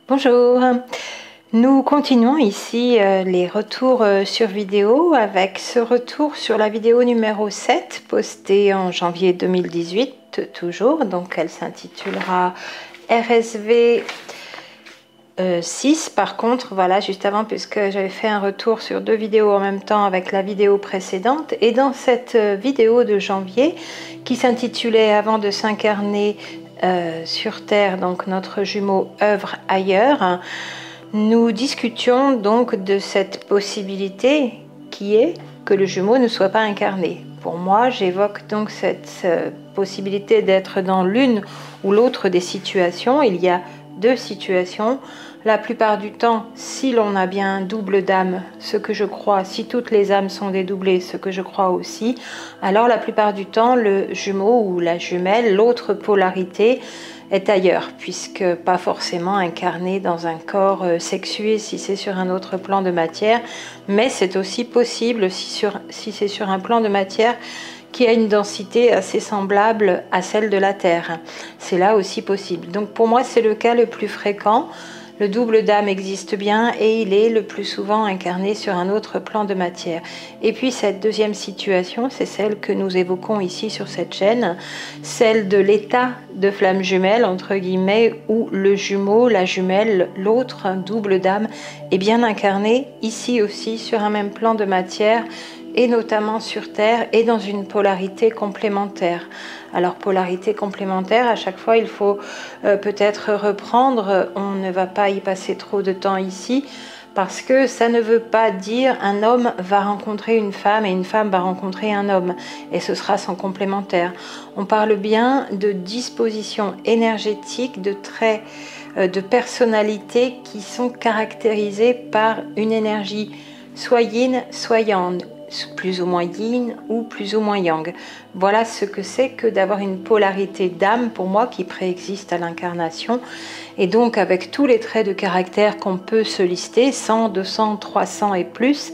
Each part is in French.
Bonjour, nous continuons ici les retours sur vidéo avec ce retour sur la vidéo numéro 7 postée en janvier 2018 toujours, donc elle s'intitulera RSV 6 par contre, voilà, juste avant, puisque j'avais fait un retour sur deux vidéos en même temps avec la vidéo précédente. Et dans cette vidéo de janvier qui s'intitulait Avant de s'incarner sur Terre, donc notre jumeau œuvre ailleurs, nous discutions donc de cette possibilité qui est que le jumeau ne soit pas incarné. Pour moi, j'évoque donc cette possibilité d'être dans l'une ou l'autre des situations. Il y a deux situations. La plupart du temps, si l'on a bien un double d'âme, ce que je crois, si toutes les âmes sont dédoublées, ce que je crois aussi, alors la plupart du temps, le jumeau ou la jumelle, l'autre polarité, est ailleurs, puisque pas forcément incarné dans un corps sexué si c'est sur un autre plan de matière, mais c'est aussi possible si c'est sur un plan de matière qui a une densité assez semblable à celle de la Terre. C'est là aussi possible. Donc pour moi, c'est le cas le plus fréquent. Le double d'âme existe bien et il est le plus souvent incarné sur un autre plan de matière. Et puis cette deuxième situation, c'est celle que nous évoquons ici sur cette chaîne, celle de l'état de flamme jumelle, entre guillemets, où le jumeau, la jumelle, l'autre double d'âme est bien incarné ici aussi sur un même plan de matière, et notamment sur Terre, et dans une polarité complémentaire. Alors polarité complémentaire, à chaque fois il faut peut-être reprendre, on ne va pas y passer trop de temps ici, parce que ça ne veut pas dire un homme va rencontrer une femme et une femme va rencontrer un homme, et ce sera son complémentaire. On parle bien de dispositions énergétiques, de traits de personnalité qui sont caractérisés par une énergie soit yin, soit yang, plus ou moins yin ou plus ou moins yang. Voilà ce que c'est que d'avoir une polarité d'âme pour moi qui préexiste à l'incarnation, et donc avec tous les traits de caractère qu'on peut se lister, 100, 200, 300 et plus,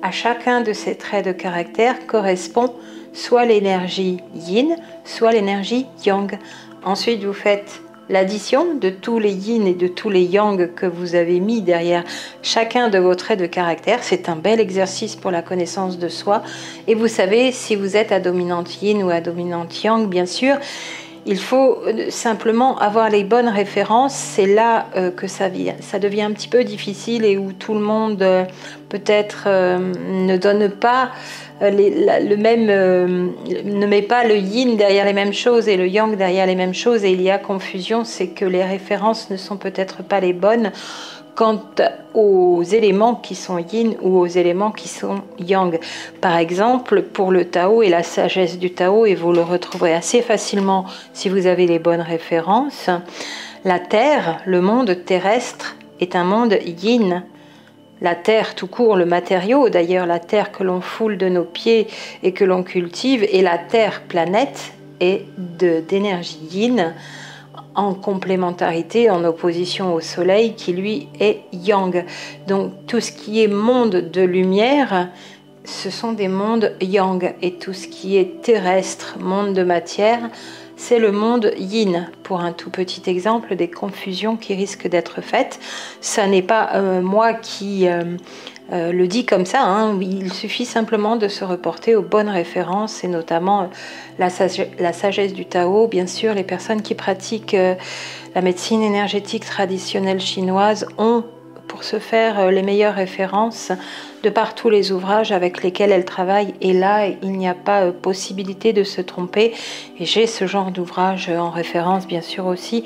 à chacun de ces traits de caractère correspond soit l'énergie yin, soit l'énergie yang. Ensuite vous faites l'addition de tous les yin et de tous les yang que vous avez mis derrière chacun de vos traits de caractère. C'est un bel exercice pour la connaissance de soi. Et vous savez si vous êtes à dominante yin ou à dominante yang, bien sûr. Il faut simplement avoir les bonnes références. C'est là que ça devient un petit peu difficile et où tout le monde peut-être ne donne pas le même, ne met pas le yin derrière les mêmes choses et le yang derrière les mêmes choses, et il y a confusion. C'est que les références ne sont peut-être pas les bonnes quant aux éléments qui sont yin ou aux éléments qui sont yang. Par exemple, pour le Tao et la sagesse du Tao, et vous le retrouverez assez facilement si vous avez les bonnes références, la Terre, le monde terrestre, est un monde yin. La terre tout court, le matériau, d'ailleurs la terre que l'on foule de nos pieds et que l'on cultive, et la terre planète est d'énergie yin, en complémentarité, en opposition au soleil qui lui est yang. Donc tout ce qui est monde de lumière, ce sont des mondes yang, et tout ce qui est terrestre, monde de matière, c'est le monde yin. Pour un tout petit exemple des confusions qui risquent d'être faites, ça n'est pas moi qui le dis comme ça, hein. Il suffit simplement de se reporter aux bonnes références, et notamment la sagesse du Tao. Bien sûr, les personnes qui pratiquent la médecine énergétique traditionnelle chinoise ont pour ce faire les meilleures références de par tous les ouvrages avec lesquels elles travaillent, et là il n'y a pas possibilité de se tromper, et j'ai ce genre d'ouvrage en référence bien sûr aussi,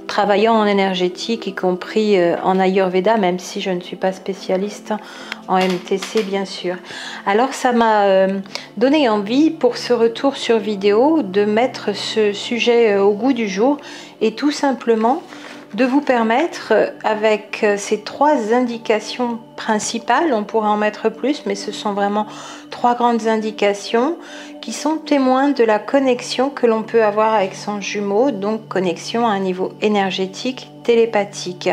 travaillant en énergétique, y compris en Ayurveda, même si je ne suis pas spécialiste en MTC bien sûr. Alors ça m'a donné envie pour ce retour sur vidéo de mettre ce sujet au goût du jour, et tout simplement de vous permettre, avec ces trois indications principales, on pourrait en mettre plus, mais ce sont vraiment trois grandes indications qui sont témoins de la connexion que l'on peut avoir avec son jumeau, donc connexion à un niveau énergétique, télépathique.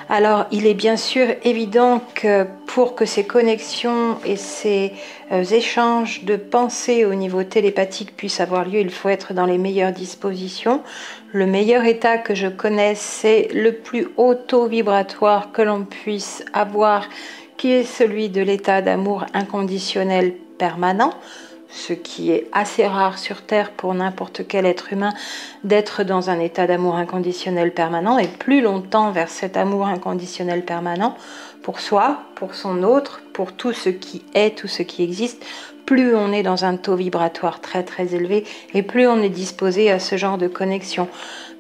Alors, il est bien sûr évident que pour que ces connexions et ces échanges de pensées au niveau télépathique puissent avoir lieu, il faut être dans les meilleures dispositions. Le meilleur état que je connaisse, c'est le plus haut taux vibratoire que l'on puisse avoir, qui est celui de l'état d'amour inconditionnel permanent, ce qui est assez rare sur Terre pour n'importe quel être humain d'être dans un état d'amour inconditionnel permanent, et plus longtemps vers cet amour inconditionnel permanent, pour soi, pour son autre, pour tout ce qui est, tout ce qui existe, plus on est dans un taux vibratoire très très élevé et plus on est disposé à ce genre de connexion.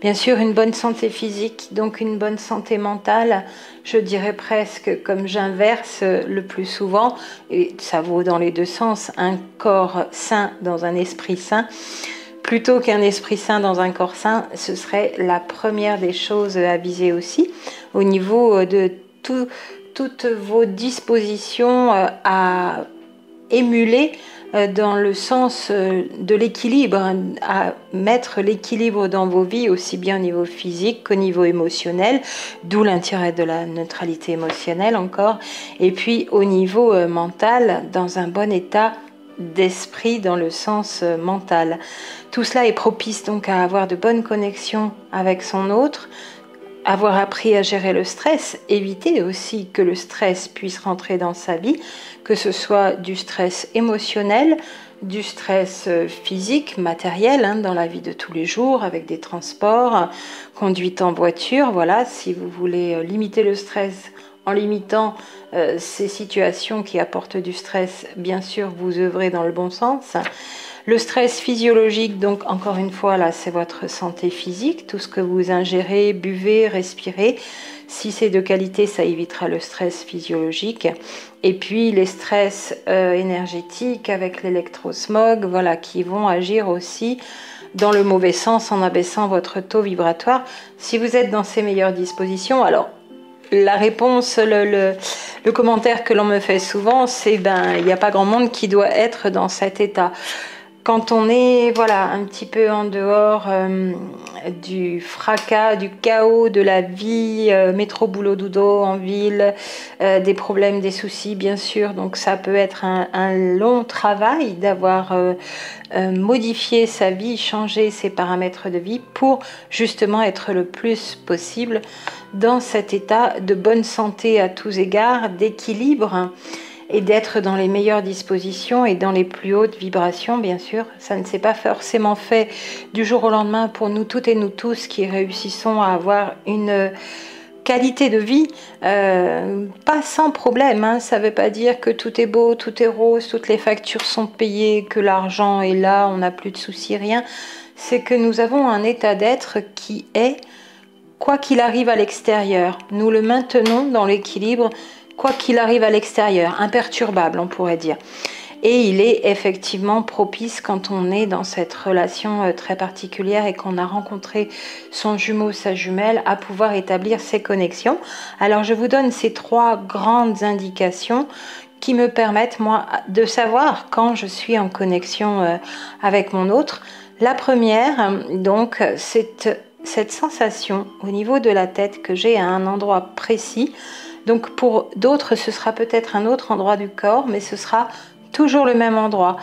Bien sûr, une bonne santé physique, donc une bonne santé mentale, je dirais presque, comme j'inverse le plus souvent, et ça vaut dans les deux sens, un corps sain dans un esprit sain, plutôt qu'un esprit sain dans un corps sain, ce serait la première des choses à viser aussi, au niveau de toutes vos dispositions à émuler dans le sens de l'équilibre, à mettre l'équilibre dans vos vies, aussi bien au niveau physique qu'au niveau émotionnel, d'où l'intérêt de la neutralité émotionnelle encore, et puis au niveau mental, dans un bon état d'esprit dans le sens mental. Tout cela est propice donc à avoir de bonnes connexions avec son autre, avoir appris à gérer le stress, éviter aussi que le stress puisse rentrer dans sa vie, que ce soit du stress émotionnel, du stress physique, matériel, dans la vie de tous les jours, avec des transports, conduite en voiture. Voilà, si vous voulez limiter le stress en limitant ces situations qui apportent du stress, bien sûr, vous œuvrez dans le bon sens. Le stress physiologique, donc encore une fois, là, c'est votre santé physique, tout ce que vous ingérez, buvez, respirez. Si c'est de qualité, ça évitera le stress physiologique. Et puis les stress énergétiques avec l'électrosmog, voilà, qui vont agir aussi dans le mauvais sens en abaissant votre taux vibratoire. Si vous êtes dans ces meilleures dispositions, alors la réponse, le commentaire que l'on me fait souvent, c'est il n'y a pas grand monde qui doit être dans cet état. Quand on est voilà, un petit peu en dehors du fracas, du chaos de la vie, métro, boulot, dodo, en ville, des problèmes, des soucis, bien sûr. Donc ça peut être un long travail d'avoir modifié sa vie, changé ses paramètres de vie pour justement être le plus possible dans cet état de bonne santé à tous égards, d'équilibre, et d'être dans les meilleures dispositions et dans les plus hautes vibrations, bien sûr. Ça ne s'est pas forcément fait du jour au lendemain pour nous toutes et nous tous qui réussissons à avoir une qualité de vie pas sans problème. Ça ne veut pas dire que tout est beau, tout est rose, toutes les factures sont payées, que l'argent est là, on n'a plus de soucis, rien. C'est que nous avons un état d'être qui est, quoi qu'il arrive à l'extérieur, nous le maintenons dans l'équilibre, quoi qu'il arrive à l'extérieur, imperturbable on pourrait dire. Et il est effectivement propice quand on est dans cette relation très particulière et qu'on a rencontré son jumeau, sa jumelle, à pouvoir établir ces connexions. Alors je vous donne ces 3 grandes indications qui me permettent moi de savoir quand je suis en connexion avec mon autre. La première, donc, c'est cette sensation au niveau de la tête que j'ai à un endroit précis. Donc pour d'autres, ce sera peut-être un autre endroit du corps, mais ce sera toujours le même endroit.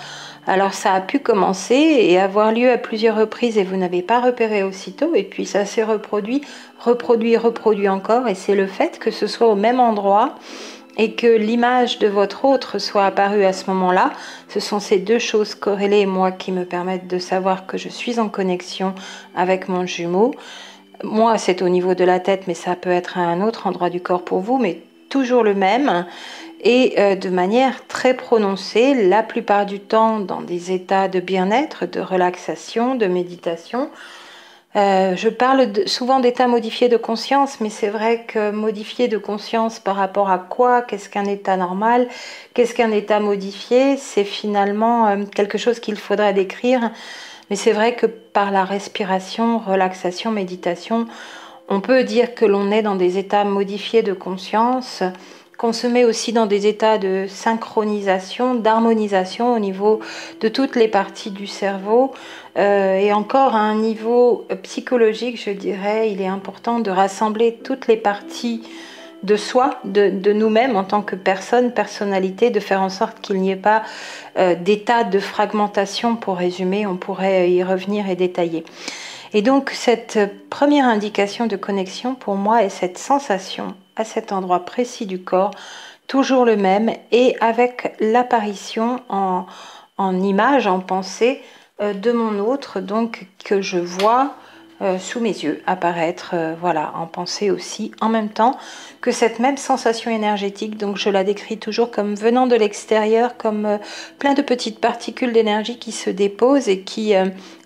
Alors ça a pu commencer et avoir lieu à plusieurs reprises et vous n'avez pas repéré aussitôt, et puis ça s'est reproduit encore, et c'est le fait que ce soit au même endroit et que l'image de votre autre soit apparue à ce moment-là. Ce sont ces 2 choses corrélées, moi, qui me permettent de savoir que je suis en connexion avec mon jumeau. Moi, c'est au niveau de la tête, mais ça peut être à un autre endroit du corps pour vous, mais toujours le même, et de manière très prononcée, la plupart du temps dans des états de bien-être, de relaxation, de méditation. Je parle souvent d'état modifié de conscience, mais c'est vrai que modifié de conscience par rapport à quoi? Qu'est-ce qu'un état normal? Qu'est-ce qu'un état modifié? C'est finalement quelque chose qu'il faudrait décrire. Mais c'est vrai que par la respiration, relaxation, méditation, on peut dire que l'on est dans des états modifiés de conscience, qu'on se met aussi dans des états de synchronisation, d'harmonisation au niveau de toutes les parties du cerveau. Et encore à un niveau psychologique, je dirais, il est important de rassembler toutes les parties de soi, de nous-mêmes en tant que personne, personnalité, de faire en sorte qu'il n'y ait pas d'état de fragmentation, pour résumer, on pourrait y revenir et détailler. Et donc cette première indication de connexion pour moi est cette sensation à cet endroit précis du corps, toujours le même, et avec l'apparition en image, en pensée de mon autre, donc que je vois sous mes yeux apparaître, voilà, en pensée aussi, en même temps que cette même sensation énergétique. Donc je la décris toujours comme venant de l'extérieur, comme plein de petites particules d'énergie qui se déposent et qui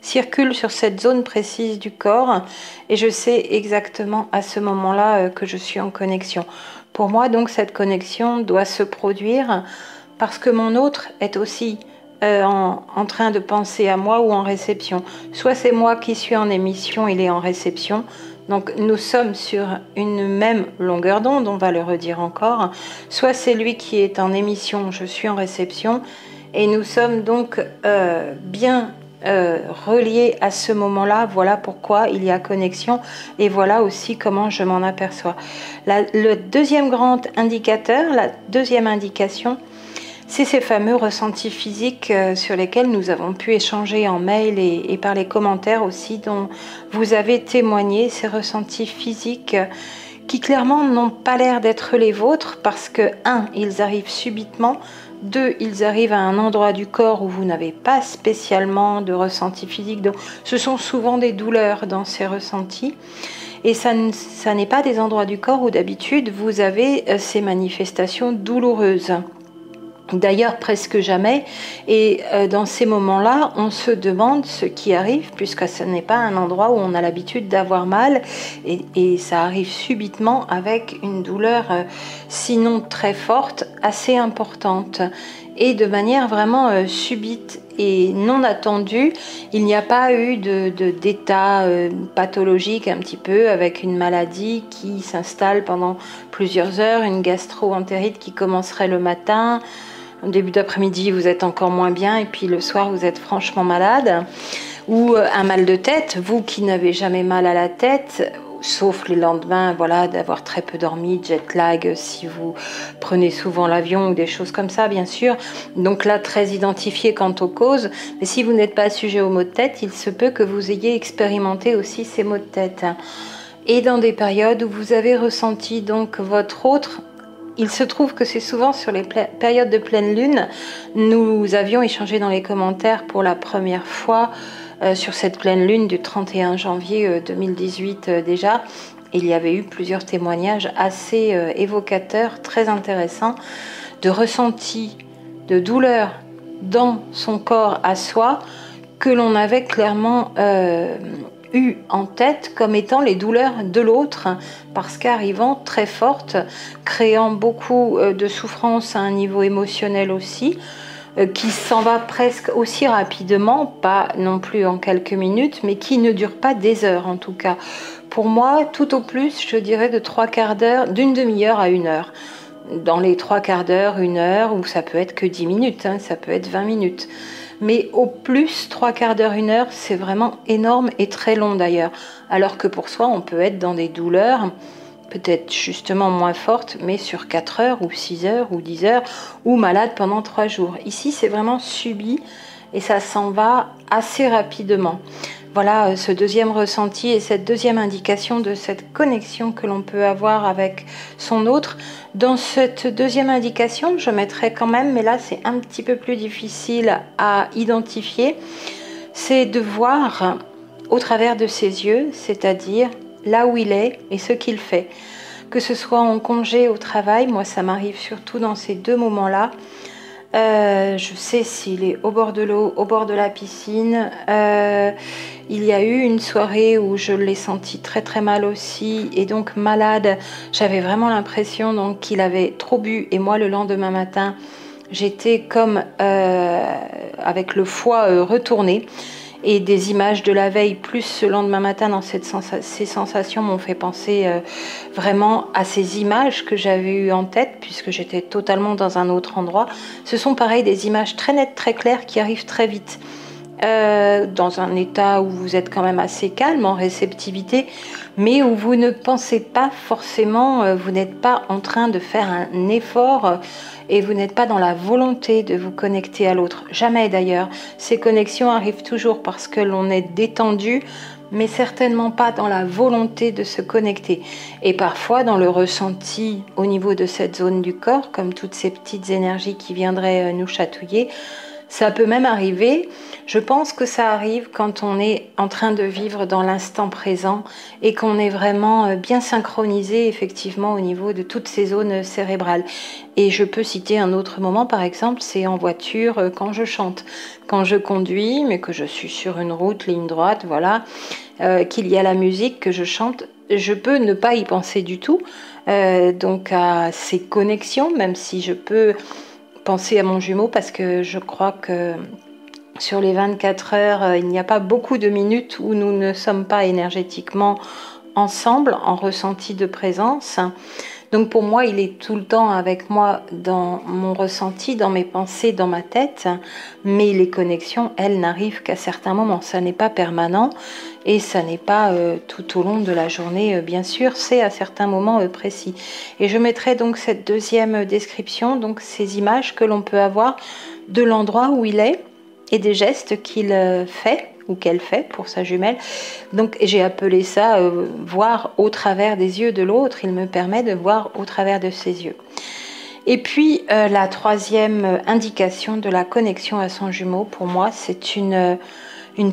circulent sur cette zone précise du corps, et je sais exactement à ce moment-là que je suis en connexion. Pour moi, donc, cette connexion doit se produire parce que mon autre est aussi en train de penser à moi ou en réception. Soit c'est moi qui suis en émission, il est en réception. Donc nous sommes sur une même longueur d'onde, on va le redire encore. Soit c'est lui qui est en émission, je suis en réception. Et nous sommes donc bien reliés à ce moment-là. Voilà pourquoi il y a connexion et voilà aussi comment je m'en aperçois. Le deuxième grand indicateur, la deuxième indication, c'est ces fameux ressentis physiques sur lesquels nous avons pu échanger en mail et par les commentaires aussi dont vous avez témoigné, ces ressentis physiques qui clairement n'ont pas l'air d'être les vôtres parce que 1, ils arrivent subitement, 2, ils arrivent à un endroit du corps où vous n'avez pas spécialement de ressenti physique, donc ce sont souvent des douleurs dans ces ressentis. Et ça n'est pas des endroits du corps où d'habitude vous avez ces manifestations douloureuses. D'ailleurs, presque jamais. Et dans ces moments-là, on se demande ce qui arrive, puisque ce n'est pas un endroit où on a l'habitude d'avoir mal. Et ça arrive subitement avec une douleur, sinon très forte, assez importante. Et de manière vraiment subite et non attendue. Il n'y a pas eu d'état pathologique un petit peu, avec une maladie qui s'installe pendant plusieurs heures, une gastro-entérite qui commencerait le matin. Au début d'après-midi, vous êtes encore moins bien, et puis le soir, vous êtes franchement malade. Ou un mal de tête, vous qui n'avez jamais mal à la tête, sauf les lendemains, voilà, d'avoir très peu dormi, jet lag, si vous prenez souvent l'avion ou des choses comme ça, bien sûr. Donc là, très identifié quant aux causes. Mais si vous n'êtes pas sujet aux maux de tête, il se peut que vous ayez expérimenté aussi ces maux de tête. Et dans des périodes où vous avez ressenti donc votre autre. Il se trouve que c'est souvent sur les périodes de pleine lune. Nous avions échangé dans les commentaires pour la première fois sur cette pleine lune du 31 janvier 2018 déjà. Il y avait eu plusieurs témoignages assez évocateurs, très intéressants, de ressentis, de douleurs dans son corps à soi que l'on avait clairement eu en tête comme étant les douleurs de l'autre, parce qu'arrivant très fortes, créant beaucoup de souffrance à un niveau émotionnel aussi, qui s'en va presque aussi rapidement, pas non plus en quelques minutes, mais qui ne dure pas des heures en tout cas. Pour moi, tout au plus, je dirais de 3/4 d'heure, d'une demi-heure à 1 heure. Dans les 3/4 d'heure, 1 heure, ou ça peut être que 10 minutes, hein, ça peut être 20 minutes. Mais au plus, 3/4 d'heure, 1 heure, c'est vraiment énorme et très long d'ailleurs. Alors que pour soi, on peut être dans des douleurs, peut-être justement moins fortes, mais sur 4 heures ou 6 heures ou 10 heures, ou malade pendant 3 jours. Ici, c'est vraiment subi et ça s'en va assez rapidement. Voilà ce deuxième ressenti et cette deuxième indication de cette connexion que l'on peut avoir avec son autre. Dans cette deuxième indication, je mettrai quand même, mais là c'est un petit peu plus difficile à identifier, c'est de voir au travers de ses yeux, c'est-à-dire là où il est et ce qu'il fait. Que ce soit en congé, au travail, moi ça m'arrive surtout dans ces deux moments-là. Je sais s'il est au bord de l'eau, au bord de la piscine. Il y a eu une soirée où je l'ai senti très très mal aussi et donc malade. J'avais vraiment l'impression donc qu'il avait trop bu et moi le lendemain matin j'étais comme avec le foie retourné. Et des images de la veille plus ce lendemain matin dans ces sensations m'ont fait penser vraiment à ces images que j'avais eues en tête puisque j'étais totalement dans un autre endroit. Ce sont pareil des images très nettes, très claires qui arrivent très vite. dans un état où vous êtes quand même assez calme, en réceptivité, mais où vous ne pensez pas forcément, vous n'êtes pas en train de faire un effort et vous n'êtes pas dans la volonté de vous connecter à l'autre. Jamais d'ailleurs. Ces connexions arrivent toujours parce que l'on est détendu, mais certainement pas dans la volonté de se connecter. Et parfois dans le ressenti au niveau de cette zone du corps, comme toutes ces petites énergies qui viendraient nous chatouiller, ça peut même arriver. Je pense que ça arrive quand on est en train de vivre dans l'instant présent et qu'on est vraiment bien synchronisé effectivement au niveau de toutes ces zones cérébrales. Et je peux citer un autre moment, par exemple, c'est en voiture quand je chante. Quand je conduis, mais que je suis sur une route, ligne droite, voilà, qu'il y a la musique, que je chante, je peux ne pas y penser du tout. Donc à ces connexions, même si je peux penser à mon jumeau, parce que je crois que sur les 24 heures, il n'y a pas beaucoup de minutes où nous ne sommes pas énergétiquement ensemble, en ressenti de présence. Donc pour moi, il est tout le temps avec moi dans mon ressenti, dans mes pensées, dans ma tête. Mais les connexions, elles, n'arrivent qu'à certains moments. Ça n'est pas permanent et ça n'est pas tout au long de la journée, bien sûr. C'est à certains moments précis. Et je mettrai donc cette deuxième description, donc ces images que l'on peut avoir de l'endroit où il est et des gestes qu'il fait ou qu'elle fait pour sa jumelle. Donc j'ai appelé ça voir au travers des yeux de l'autre. Il me permet de voir au travers de ses yeux. Et puis la troisième indication de la connexion à son jumeau, pour moi, c'est une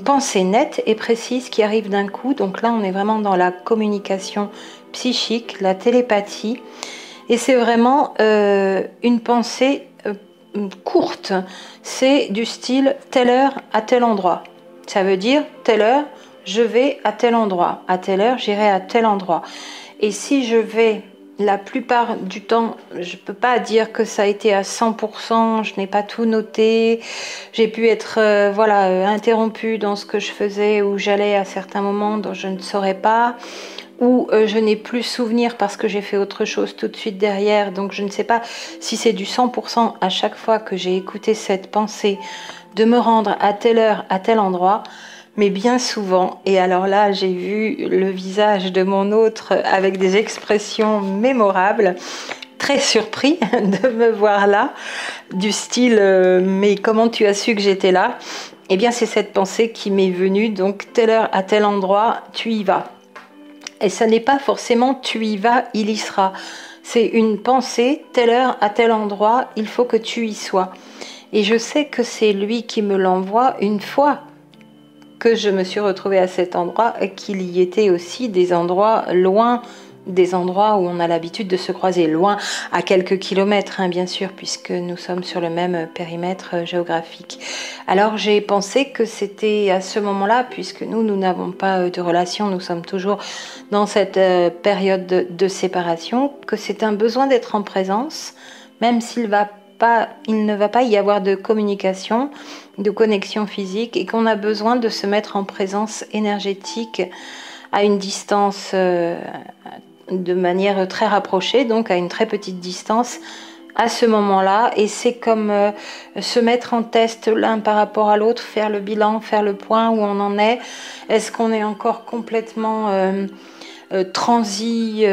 pensée nette et précise qui arrive d'un coup. Donc là, on est vraiment dans la communication psychique, la télépathie. Et c'est vraiment une pensée courte. C'est du style telle heure à tel endroit. Ça veut dire telle heure, je vais à tel endroit. À telle heure, j'irai à tel endroit. Et si je vais la plupart du temps, je ne peux pas dire que ça a été à 100%, je n'ai pas tout noté. J'ai pu être interrompue dans ce que je faisais ou j'allais à certains moments dont je ne saurais pas. Ou je n'ai plus souvenir parce que j'ai fait autre chose tout de suite derrière. Donc je ne sais pas si c'est du 100% à chaque fois que j'ai écouté cette pensée de me rendre à telle heure, à tel endroit. Mais bien souvent, et alors là j'ai vu le visage de mon autre avec des expressions mémorables, très surpris de me voir là, du style mais comment tu as su que j'étais là? Eh bien c'est cette pensée qui m'est venue, donc telle heure à tel endroit, tu y vas. Et ça n'est pas forcément tu y vas, il y sera. C'est une pensée, telle heure à tel endroit, il faut que tu y sois. Et je sais que c'est lui qui me l'envoie une fois que je me suis retrouvée à cet endroit, qu'il y était aussi des endroits loin, des endroits où on a l'habitude de se croiser, loin à quelques kilomètres, hein, bien sûr, puisque nous sommes sur le même périmètre géographique. Alors j'ai pensé que c'était à ce moment-là, puisque nous n'avons pas de relation, nous sommes toujours dans cette période de séparation, que c'est un besoin d'être en présence, même s'il ne va pas y avoir de communication, de connexion physique, et qu'on a besoin de se mettre en présence énergétique à une distance de manière très rapprochée, donc à une très petite distance à ce moment-là. Et c'est comme se mettre en test l'un par rapport à l'autre, faire le bilan, faire le point où on en est. Est-ce qu'on est encore complètement transi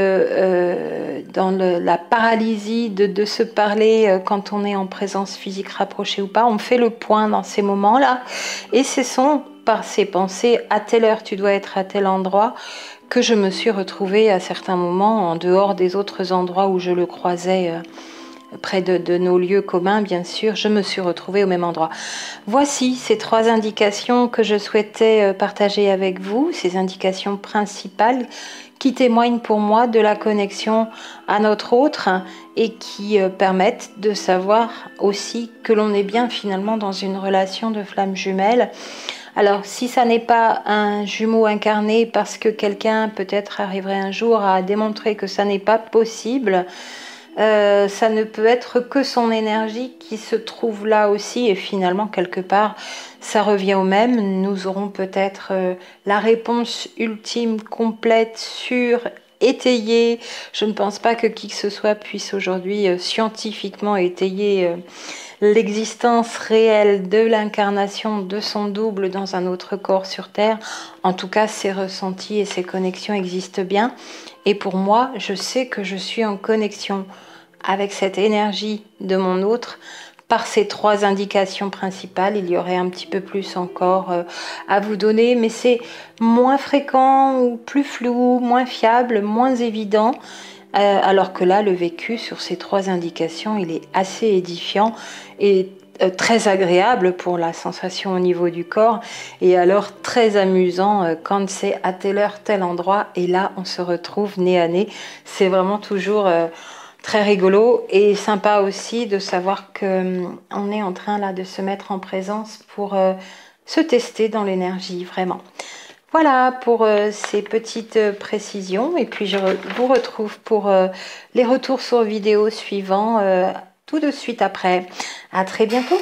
dans la paralysie de se parler quand on est en présence physique rapprochée ou pas? On fait le point dans ces moments-là, et ce sont par ces pensées à telle heure tu dois être à tel endroit que je me suis retrouvée à certains moments en dehors des autres endroits où je le croisais près de nos lieux communs, bien sûr, je me suis retrouvée au même endroit. Voici ces trois indications que je souhaitais partager avec vous, ces indications principales qui témoignent pour moi de la connexion à notre autre et qui permettent de savoir aussi que l'on est bien finalement dans une relation de flamme jumelle. Alors, si ça n'est pas un jumeau incarné parce que quelqu'un peut-être arriverait un jour à démontrer que ça n'est pas possible, ça ne peut être que son énergie qui se trouve là aussi, et finalement quelque part ça revient au même. Nous aurons peut-être la réponse ultime, complète, sûre étayé. Je ne pense pas que qui que ce soit puisse aujourd'hui scientifiquement étayer l'existence réelle de l'incarnation de son double dans un autre corps sur Terre. En tout cas, ses ressentis et ses connexions existent bien. Et pour moi, je sais que je suis en connexion avec cette énergie de mon autre par ces 3 indications principales. Il y aurait un petit peu plus encore à vous donner, mais c'est moins fréquent ou plus flou, moins fiable, moins évident. Alors que là, le vécu sur ces 3 indications, il est assez édifiant et très agréable pour la sensation au niveau du corps, et alors très amusant quand c'est à telle heure, tel endroit, et là on se retrouve nez à nez. C'est vraiment toujours très rigolo et sympa aussi de savoir que on est en train là de se mettre en présence pour se tester dans l'énergie, vraiment. Voilà pour ces petites précisions, et puis je vous retrouve pour les retours sur vidéo suivants tout de suite après. À très bientôt.